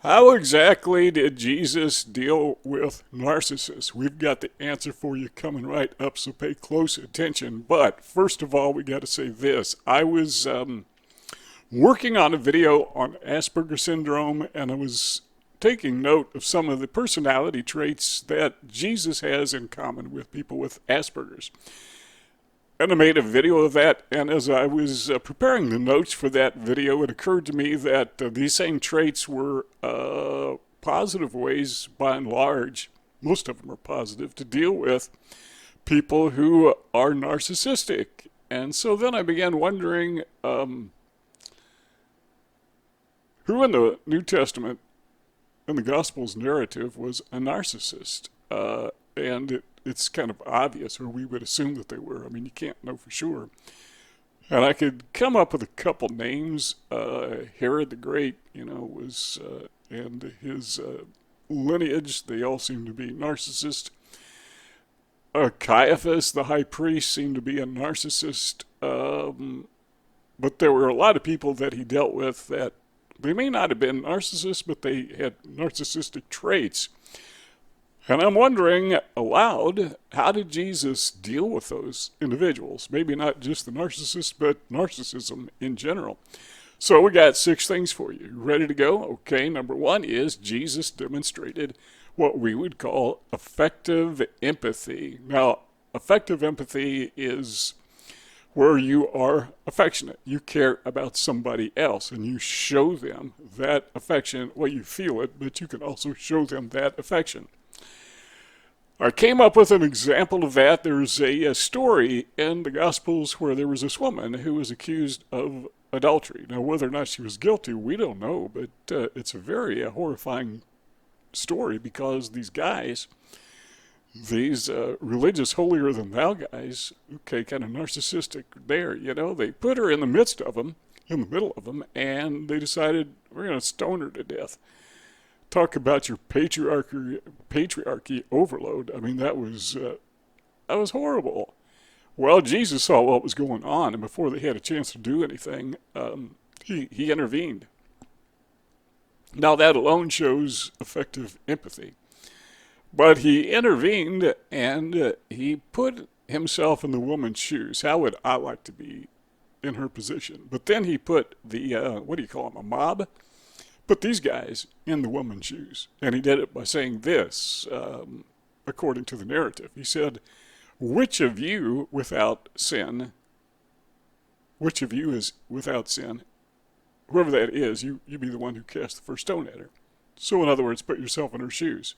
How exactly did Jesus deal with narcissists? We've got the answer for you coming right up, so pay close attention. But first of all, we got to say this. I was working on a video on Asperger syndrome, and I was taking note of some of the personality traits that Jesus has in common with people with Asperger's. And I made a video of that, and as I was preparing the notes for that video, it occurred to me that these same traits were positive ways, by and large, most of them are positive, to deal with people who are narcissistic. And so then I began wondering who in the New Testament, in the Gospels narrative, was a narcissist. It's kind of obvious, or we would assume that they were. I mean, you can't know for sure. And I could come up with a couple names. Herod the Great, was, and his lineage, they all seem to be narcissists. Caiaphas, the high priest, seemed to be a narcissist. But there were a lot of people that he dealt with that they may not have been narcissists, but they had narcissistic traits. And I'm wondering aloud, how did Jesus deal with those individuals? Maybe not just the narcissist, but narcissism in general. So we got 6 things for you. Ready to go? Okay, number 1 is Jesus demonstrated what we would call affective empathy. Now, affective empathy is where you are affectionate. You care about somebody else, and you show them that affection. Well, you feel it, but you can also show them that affection. I came up with an example of that. There's a story in the Gospels where there was this woman who was accused of adultery. Now, whether or not she was guilty, we don't know, but it's a very horrifying story because these guys, these religious holier-than-thou guys, okay, kind of narcissistic there, they put her in the midst of them, in the middle of them, and they decided, we're going to stone her to death. Talk about your patriarchy overload. I mean, that was horrible. Well, Jesus saw what was going on, and before they had a chance to do anything, he intervened. Now, that alone shows effective empathy. But he intervened, and he put himself in the woman's shoes. How would I like to be in her position? But then he put the, what do you call them, a mob? Put these guys in the woman's shoes. And he did it by saying this, according to the narrative. He said, which of you is without sin? Whoever that is, you be the one who cast the first stone at her. So in other words, put yourself in her shoes.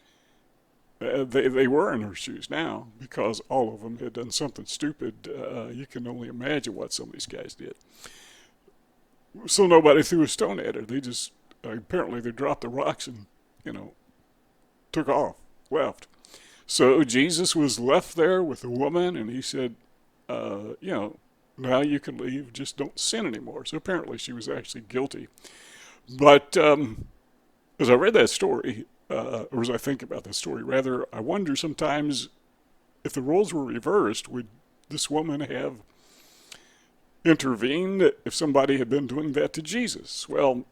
They were in her shoes now because all of them had done something stupid. You can only imagine what some of these guys did. So nobody threw a stone at her. They just, apparently they dropped the rocks and, took off, left. So Jesus was left there with the woman, and he said, now you can leave, just don't sin anymore. So apparently she was actually guilty. But as I read that story, or as I think about that story, rather, I wonder sometimes if the roles were reversed, would this woman have intervened if somebody had been doing that to Jesus? Well,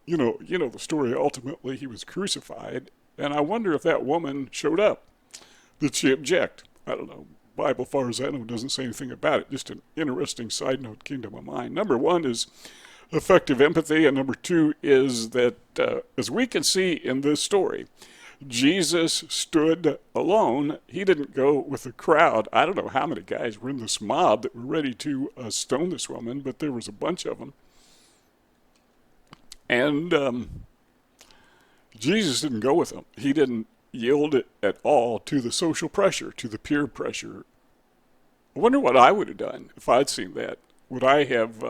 you know the story. Ultimately, he was crucified, and I wonder if that woman showed up. Did she object? I don't know. Bible, as far as I know, doesn't say anything about it. Just an interesting side note came to my mind. Number 1 is effective empathy, and number 2 is that, as we can see in this story, Jesus stood alone. He didn't go with a crowd. I don't know how many guys were in this mob that were ready to stone this woman, but there was a bunch of them. And Jesus didn't go with them. He didn't yield at all to the social pressure, to the peer pressure. I wonder what I would have done if I'd seen that. Would I have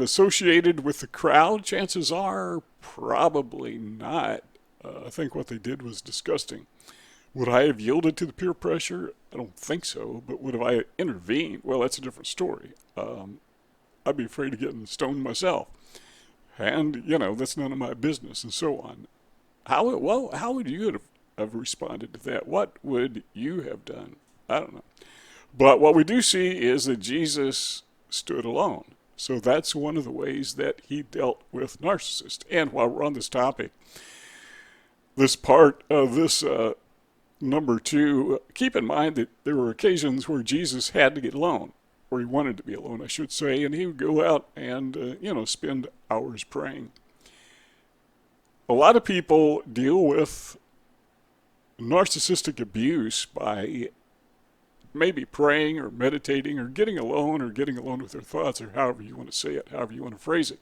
associated with the crowd? Chances are probably not. I think what they did was disgusting. Would I have yielded to the peer pressure? I don't think so. But would I intervene? Well, that's a different story. I'd be afraid of getting stoned myself. And, that's none of my business and so on. How would you have responded to that? What would you have done? I don't know. But what we do see is that Jesus stood alone. So that's one of the ways that he dealt with narcissists. And while we're on this topic, this part of this number 2, keep in mind that there were occasions where Jesus had to get alone, or he wanted to be alone, I should say, and he would go out and, spend hours praying. A lot of people deal with narcissistic abuse by maybe praying or meditating or getting alone with their thoughts, or however you want to say it, however you want to phrase it.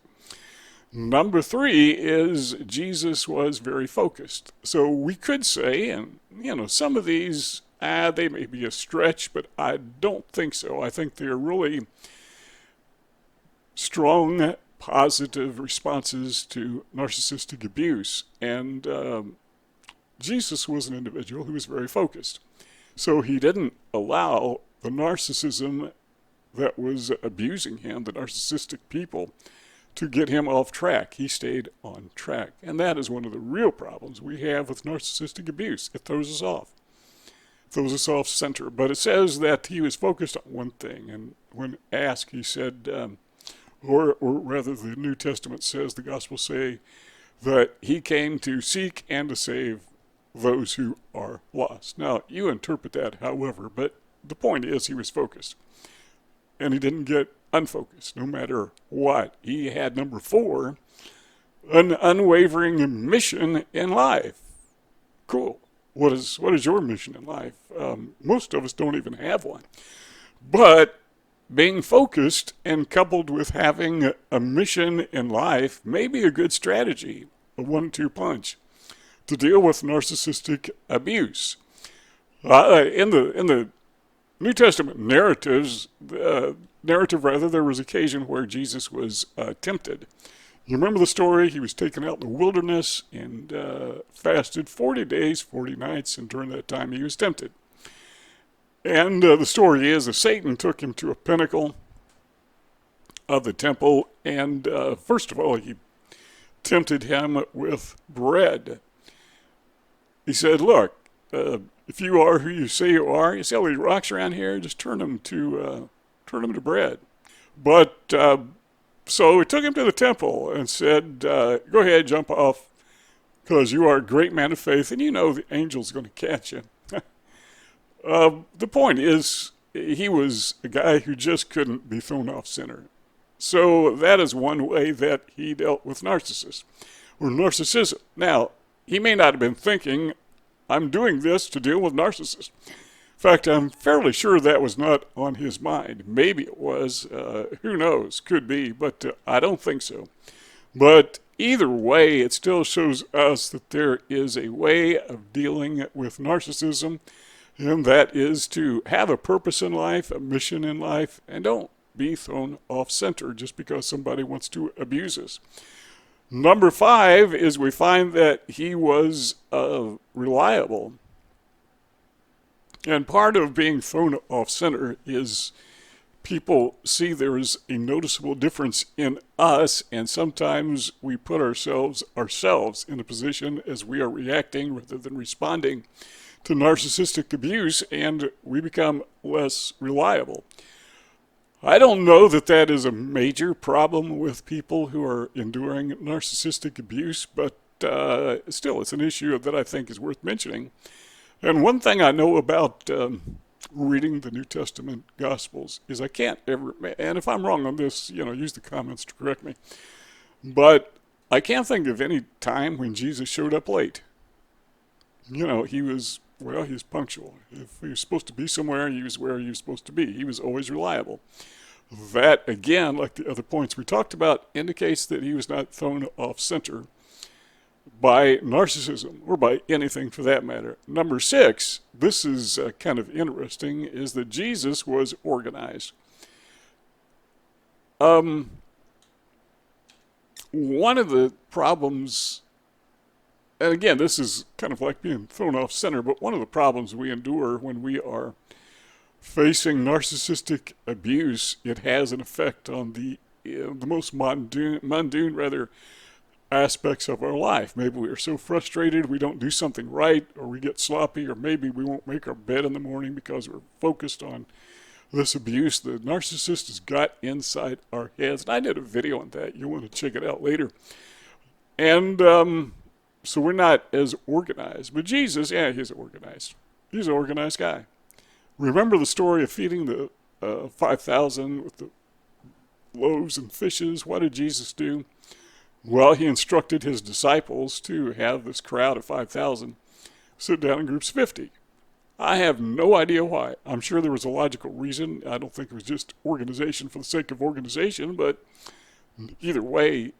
Number 3 is Jesus was very focused. So we could say, and some of these, they may be a stretch, but I don't think so. I think they're really strong, positive responses to narcissistic abuse. And Jesus was an individual who was very focused. So he didn't allow the narcissism that was abusing him, the narcissistic people, to get him off track. He stayed on track. And that is one of the real problems we have with narcissistic abuse. It throws us off. It throws us off center. But it says that he was focused on one thing. And when asked, he said, or rather the New Testament says, the Gospels say, that he came to seek and to save those who are lost. Now, you interpret that however, but the point is he was focused. And he didn't get unfocused, no matter what. He had, number 4, an unwavering mission in life. Cool. What is your mission in life? Most of us don't even have one. But being focused and coupled with having a mission in life may be a good strategy, a 1-2 punch, to deal with narcissistic abuse. In the New Testament narrative, there was occasion where Jesus was tempted. You remember the story? He was taken out in the wilderness and fasted 40 days, 40 nights, and during that time he was tempted. And the story is that Satan took him to a pinnacle of the temple, and first of all, he tempted him with bread. He said, look, if you are who you say you are, you see all these rocks around here, just turn them to bread. But so he took him to the temple and said, go ahead, jump off, because you are a great man of faith, and the angel's going to catch you. The point is, he was a guy who just couldn't be thrown off center. So that is one way that he dealt with narcissists, or narcissism. Now, he may not have been thinking, I'm doing this to deal with narcissists. In fact, I'm fairly sure that was not on his mind. Maybe it was. Who knows? Could be, but I don't think so. But either way, it still shows us that there is a way of dealing with narcissism, and that is to have a purpose in life, a mission in life, and don't be thrown off center just because somebody wants to abuse us. Number 5 is we find that he was reliable. And part of being thrown off center is people see there is a noticeable difference in us, and sometimes we put ourselves in a position as we are reacting rather than responding to narcissistic abuse, and we become less reliable. I don't know that that is a major problem with people who are enduring narcissistic abuse, but still, it's an issue that I think is worth mentioning. And one thing I know about reading the New Testament Gospels is I can't ever, and if I'm wrong on this, use the comments to correct me, but I can't think of any time when Jesus showed up late. He was punctual. If he was supposed to be somewhere, he was where he was supposed to be. He was always reliable. That, again, like the other points we talked about, indicates that he was not thrown off center by narcissism, or by anything for that matter. Number 6, this is kind of interesting, is that Jesus was organized. One of the problems, and again, this is kind of like being thrown off center, but one of the problems we endure when we are facing narcissistic abuse, it has an effect on the most mundane aspects of our life. Maybe we are so frustrated we don't do something right, or we get sloppy, or maybe we won't make our bed in the morning because we're focused on this abuse the narcissist has got inside our heads. And I did a video on that. You'll want to check it out later. And so we're not as organized. But Jesus, yeah, he's organized. He's an organized guy. Remember the story of feeding the 5,000 with the loaves and fishes? What did Jesus do? Well, he instructed his disciples to have this crowd of 5,000 sit down in groups of 50. I have no idea why. I'm sure there was a logical reason. I don't think it was just organization for the sake of organization, but either way,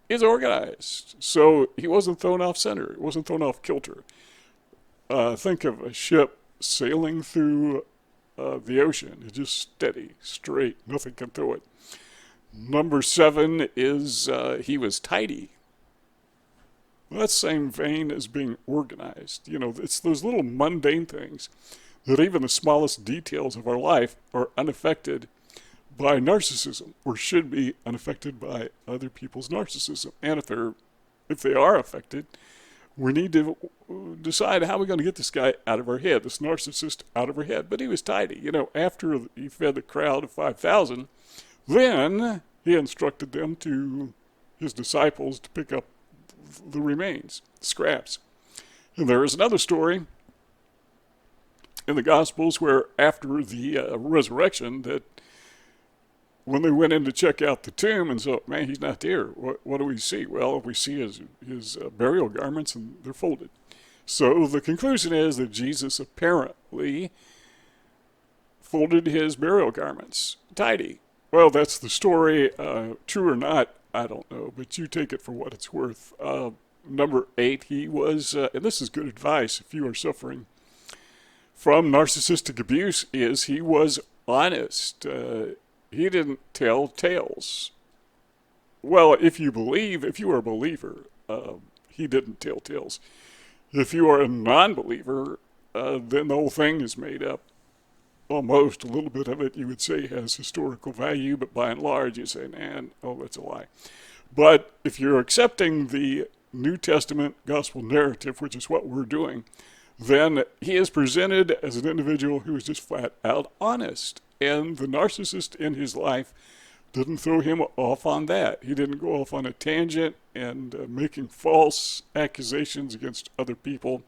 it's organized. So he wasn't thrown off center. He wasn't thrown off kilter. Think of a ship sailing through the ocean. It's just steady, straight. Nothing can throw it. Number 7 is he was tidy. Well, that's the same vein as being organized. You know, it's those little mundane things that even the smallest details of our life are unaffected by narcissism, or should be unaffected by other people's narcissism. And if they are affected, we need to decide how we're going to get this guy out of our head, this narcissist out of our head. But he was tidy. You know, after he fed the crowd of 5,000, then he instructed them his disciples, to pick up the remains, the scraps. And there is another story in the Gospels where after the resurrection, that when they went in to check out the tomb and said, man, he's not there. What do we see? Well, we see his burial garments, and they're folded. So the conclusion is that Jesus apparently folded his burial garments tidy. Well, that's the story. True or not, I don't know, but you take it for what it's worth. Number 8, he was, and this is good advice if you are suffering from narcissistic abuse, is he was honest. He didn't tell tales. Well, if you are a believer, he didn't tell tales. If you are a non-believer, then the whole thing is made up. Almost a little bit of it, you would say, has historical value, but by and large, you say, man, oh, that's a lie. But if you're accepting the New Testament gospel narrative, which is what we're doing, then he is presented as an individual who is just flat out honest. And the narcissist in his life didn't throw him off on that. He didn't go off on a tangent and making false accusations against other people.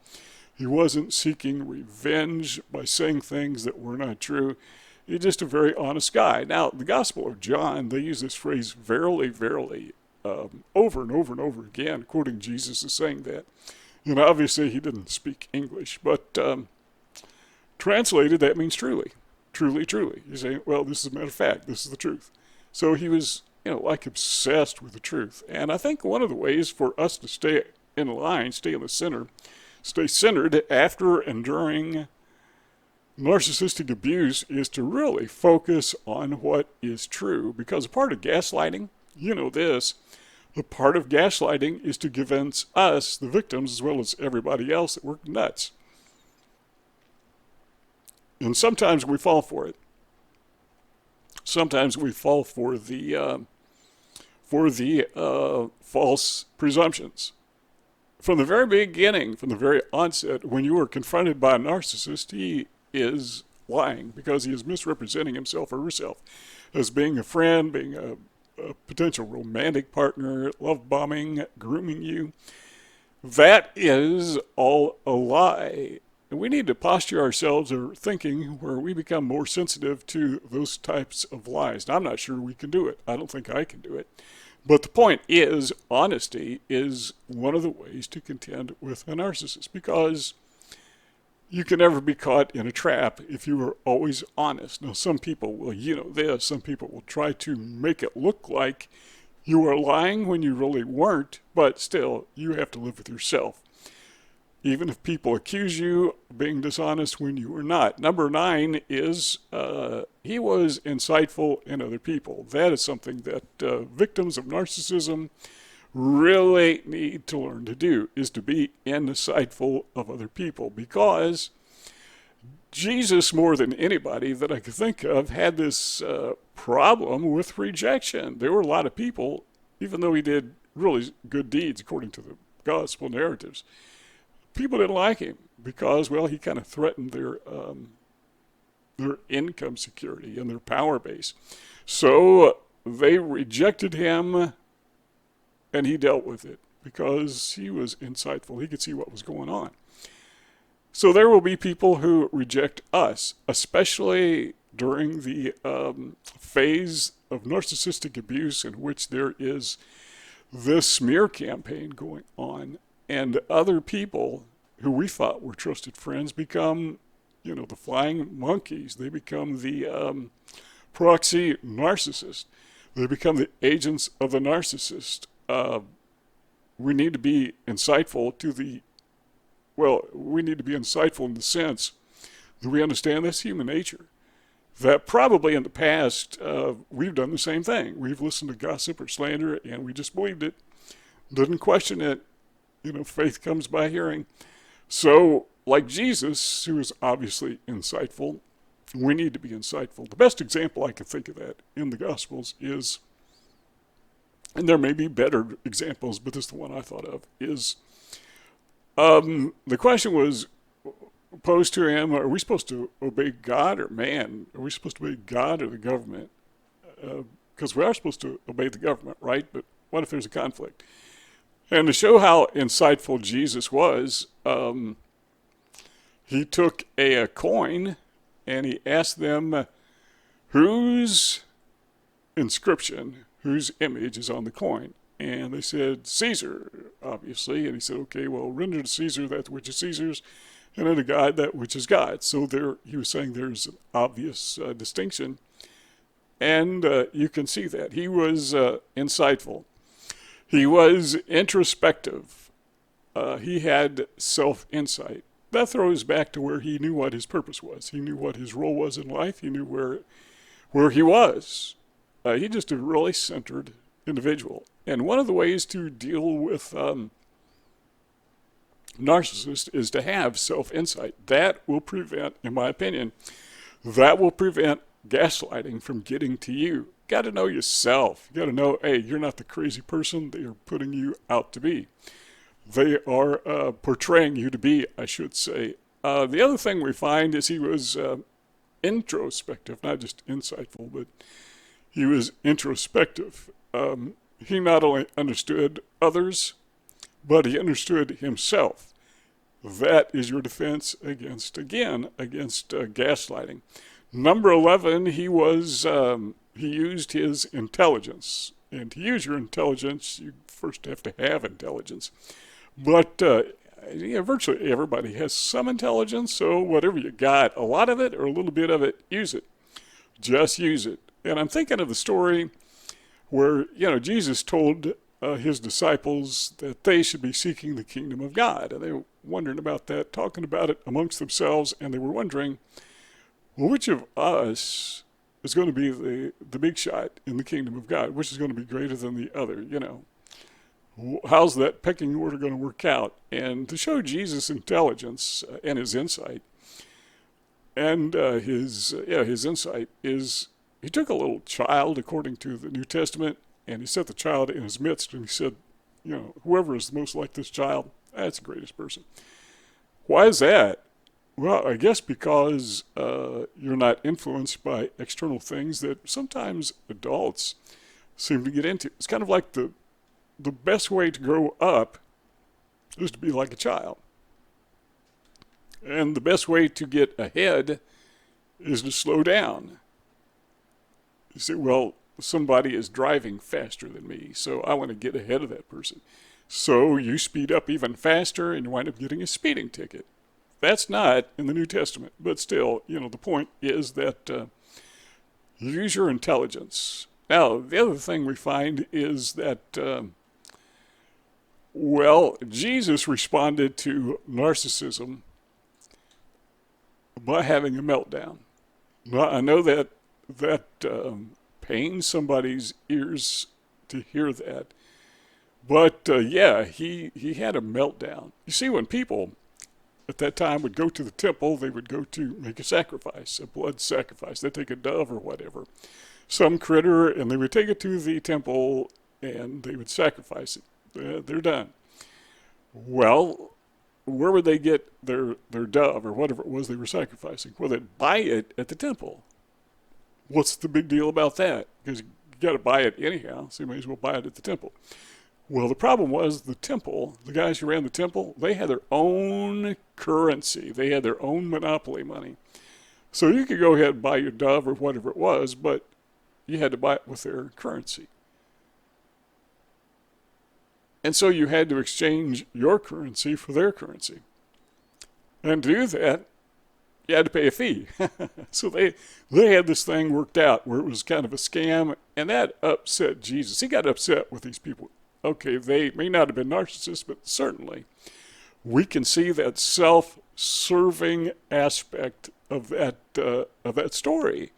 He wasn't seeking revenge by saying things that were not true. He's just a very honest guy. Now, the Gospel of John, they use this phrase, verily, verily, over and over and over again, quoting Jesus as saying that. And obviously he didn't speak English, but translated, that means truly. Truly, truly. He's saying, well, this is a matter of fact. This is the truth. So he was, like obsessed with the truth. And I think one of the ways for us to stay in line, stay in the center, stay centered after and during narcissistic abuse is to really focus on what is true. Because a part of gaslighting, a part of gaslighting is to convince us, the victims, as well as everybody else, that we're nuts. And sometimes we fall for it. Sometimes we fall for the false presumptions. From the very beginning, from the very onset, when you are confronted by a narcissist, he is lying because he is misrepresenting himself or herself as being a friend, being a potential romantic partner, love bombing, grooming you. That is all a lie. And we need to posture ourselves or thinking where we become more sensitive to those types of lies. Now, I'm not sure we can do it. I don't think I can do it. But the point is, honesty is one of the ways to contend with a narcissist, because you can never be caught in a trap if you are always honest. Now, some people will, some people will try to make it look like you are lying when you really weren't, but still, you have to live with yourself. Even if people accuse you of being dishonest when you were not. Number 9 is he was insightful in other people. That is something that victims of narcissism really need to learn to do, is to be insightful of other people. Because Jesus, more than anybody that I could think of, had this problem with rejection. There were a lot of people, even though he did really good deeds according to the gospel narratives, people didn't like him because, well, he kind of threatened their income security, and their power base. So they rejected him, and he dealt with it because he was insightful. He could see what was going on. So there will be people who reject us, especially during the phase of narcissistic abuse in which there is this smear campaign going on, and other people who we thought were trusted friends become, the flying monkeys. They become the proxy narcissist. They become the agents of the narcissist. We need to be insightful we need to be insightful in the sense that we understand that's human nature. That probably in the past, we've done the same thing. We've listened to gossip or slander, and we just believed it, didn't question it. Faith comes by hearing. So, like Jesus, who is obviously insightful, we need to be insightful. The best example I can think of that in the Gospels is, and there may be better examples, but this is the one I thought of, is the question was posed to him, are we supposed to obey God or man? Are we supposed to obey God or the government? Because we are supposed to obey the government, right? But what if there's a conflict? And to show how insightful Jesus was, he took a coin and he asked them whose inscription, whose image is on the coin. And they said, Caesar, obviously. And he said, okay, well, render to Caesar that which is Caesar's, and unto God that which is God's. So he was saying there's an obvious distinction. And you can see that. He was insightful. He was introspective. He had self-insight. That throws back to where he knew what his purpose was. He knew what his role was in life. He knew where he was. He just a really centered individual. And one of the ways to deal with narcissists is to have self-insight. That will prevent, in my opinion, gaslighting from getting to you. Got to know yourself. You got to know, hey, you're not the crazy person they are putting you out to be. They are portraying you to be, I should say. The other thing we find is he was introspective, not just insightful, but he was introspective. He not only understood others, but he understood himself. That is your defense against gaslighting. Number 11, he used his intelligence. And to use your intelligence, you first have to have intelligence. But virtually everybody has some intelligence, so whatever you got, a lot of it or a little bit of it, use it. Just use it. And I'm thinking of the story where, Jesus told his disciples that they should be seeking the kingdom of God. And they were wondering about that, talking about it amongst themselves, and they were wondering, well, which of us is going to be the big shot in the kingdom of God? Which is going to be greater than the other, How's that pecking order going to work out? And to show Jesus' intelligence and his insight, and his insight is, he took a little child, according to the New Testament, and he set the child in his midst, and he said, whoever is the most like this child, that's the greatest person. Why is that? Well, I guess because you're not influenced by external things that sometimes adults seem to get into. It's kind of like the best way to grow up is to be like a child. And the best way to get ahead is to slow down. You say, well, somebody is driving faster than me, so I want to get ahead of that person. So you speed up even faster and you wind up getting a speeding ticket. That's not in the New Testament, but still, the point is that use your intelligence. Now, the other thing we find is that, Jesus responded to narcissism by having a meltdown. Now, I know that pains somebody's ears to hear that, but he had a meltdown. You see, when people at that time would go to the temple, they would go to make a sacrifice, a blood sacrifice. They'd take a dove or whatever, some critter, and they would take it to the temple and they would sacrifice it. They're done. Well, where would they get their dove or whatever it was they were sacrificing? Well, they'd buy it at the temple. What's the big deal about that? Because you got to buy it anyhow, so you may as well buy it at the temple. Well, the problem was the temple, the guys who ran the temple, they had their own currency. They had their own monopoly money. So you could go ahead and buy your dove or whatever it was, but you had to buy it with their currency. And so you had to exchange your currency for their currency. And to do that, you had to pay a fee. So they had this thing worked out where it was kind of a scam, and that upset Jesus. He got upset with these people. Okay, they may not have been narcissists, but certainly we can see that self-serving aspect of that story.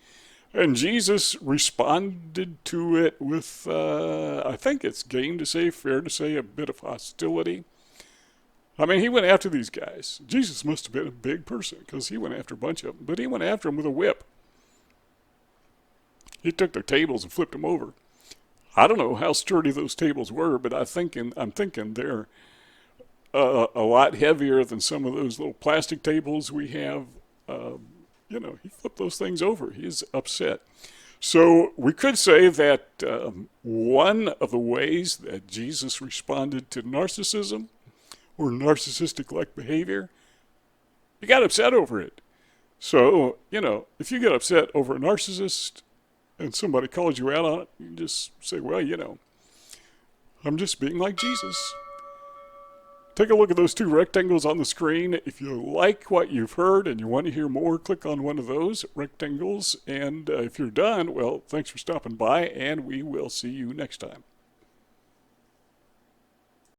And Jesus responded to it with, I think it's fair to say, a bit of hostility. I mean, he went after these guys. Jesus must have been a big person because he went after a bunch of them. But he went after them with a whip. He took their tables and flipped them over. I don't know how sturdy those tables were, but I'm thinking they're a lot heavier than some of those little plastic tables we have. He flipped those things over. He's upset. So we could say that one of the ways that Jesus responded to narcissism or narcissistic-like behavior, he got upset over it. So, if you get upset over a narcissist and somebody calls you out on it, you just say, well, I'm just being like Jesus. Take a look at those two rectangles on the screen. If you like what you've heard and you want to hear more, click on one of those rectangles. And if you're done, well, thanks for stopping by, and we will see you next time.